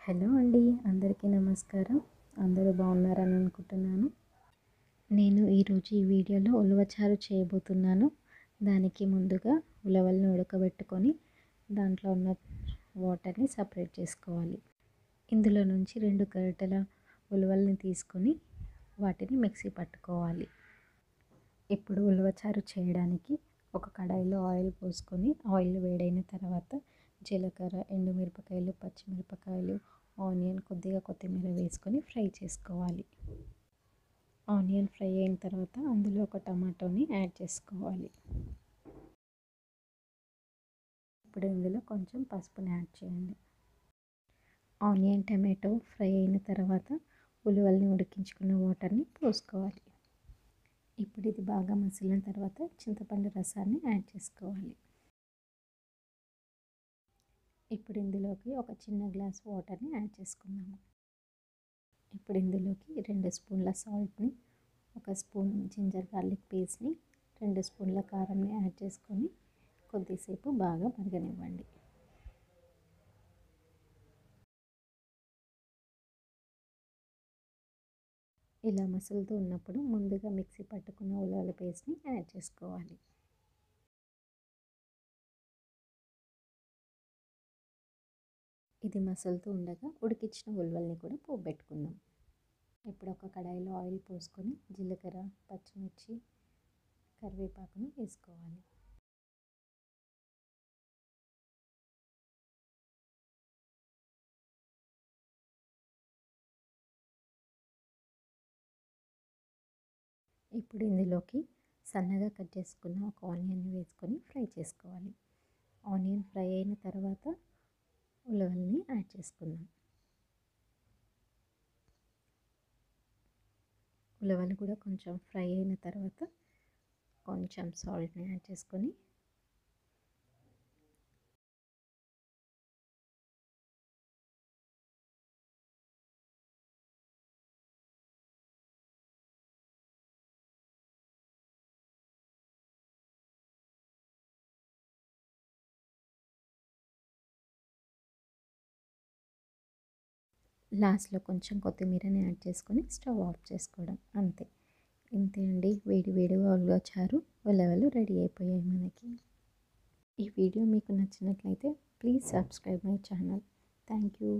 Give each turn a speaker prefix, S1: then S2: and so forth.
S1: Hello అండి, అందరికీ నమస్కారం. అందరూ బాగున్నారని అనుకుంటున్నాను. నేను ఈరోజు ఈ వీడియోలో ఉలవచారు చేయబోతున్నాను. దానికి ముందుగా ఉలవలను ఉడకబెట్టుకొని దాంట్లో ఉన్న వాటర్ని సపరేట్ చేసుకోవాలి. ఇందులో నుంచి 2 గరిటెల ఉలవల్ని తీసుకొని వాటిని మిక్సీ పట్టుకోవాలి. ఇప్పుడు ఉలవచారు చేయడానికి ఒక కడాయిలో ఆయిల్ పోసుకొని ఆయిల్ వేడైన తర్వాత జీలకర్ర, ఎండుమిరపకాయలు, పచ్చిమిరపకాయలు, ఆనియన్, కొద్దిగా కొత్తిమీర వేసుకొని ఫ్రై చేసుకోవాలి. ఆనియన్ ఫ్రై అయిన తర్వాత అందులో ఒక టమాటోని యాడ్ చేసుకోవాలి. ఇప్పుడు ఇందులో కొంచెం పసుపుని యాడ్ చేయండి. ఆనియన్, టమాటో ఫ్రై అయిన తర్వాత ఉలవల్ని ఉడికించుకున్న వాటర్ని పోసుకోవాలి. ఇప్పుడు ఇది బాగా మసిలిన తర్వాత చింతపండు రసాన్ని యాడ్ చేసుకోవాలి. ఇప్పుడు ఇందులోకి ఒక చిన్న గ్లాస్ వాటర్ని యాడ్ చేసుకుందాము. ఇప్పుడు ఇందులోకి 2 స్పూన్ల సాల్ట్ని, 1 స్పూన్ జింజర్ గార్లిక్ పేస్ట్ని, 2 స్పూన్ల కారంని యాడ్ చేసుకొని కొద్దిసేపు బాగా మరగనివ్వండి. ఇలా మసులుతూ ఉన్నప్పుడు ముందుగా మిక్సీ పట్టుకున్న ఉలవల పేస్ట్ని యాడ్ చేసుకోవాలి. ఇది మసులుతూ ఉండగా ఉడికించిన ఉలవల్ని కూడా పోబెట్టుకుందాం. ఇప్పుడు ఒక కడాయిలో ఆయిల్ పోసుకొని జీలకర్ర, పచ్చిమిర్చి, కరివేపాకును వేసుకోవాలి. ఇప్పుడు ఇందులోకి సన్నగా కట్ చేసుకున్న ఒక ఆనియన్ని వేసుకొని ఫ్రై చేసుకోవాలి. ఆనియన్ ఫ్రై అయిన తర్వాత ఉలవల్ని యాడ్ చేసుకుందాం. ఉలవలు కూడా కొంచెం ఫ్రై అయిన తర్వాత కొంచెం సాల్ట్ని యాడ్ చేసుకొని లాస్ట్లో కొంచెం కొత్తిమీరని యాడ్ చేసుకొని స్టవ్ ఆఫ్ చేసుకోవడం అంతే. ఇంతే అండి, వేడి వేడిగా ఉలవచారు ఉలవలు రెడీ అయిపోయాయి మనకి. ఈ వీడియో మీకు నచ్చినట్లయితే please subscribe my channel. Thank you.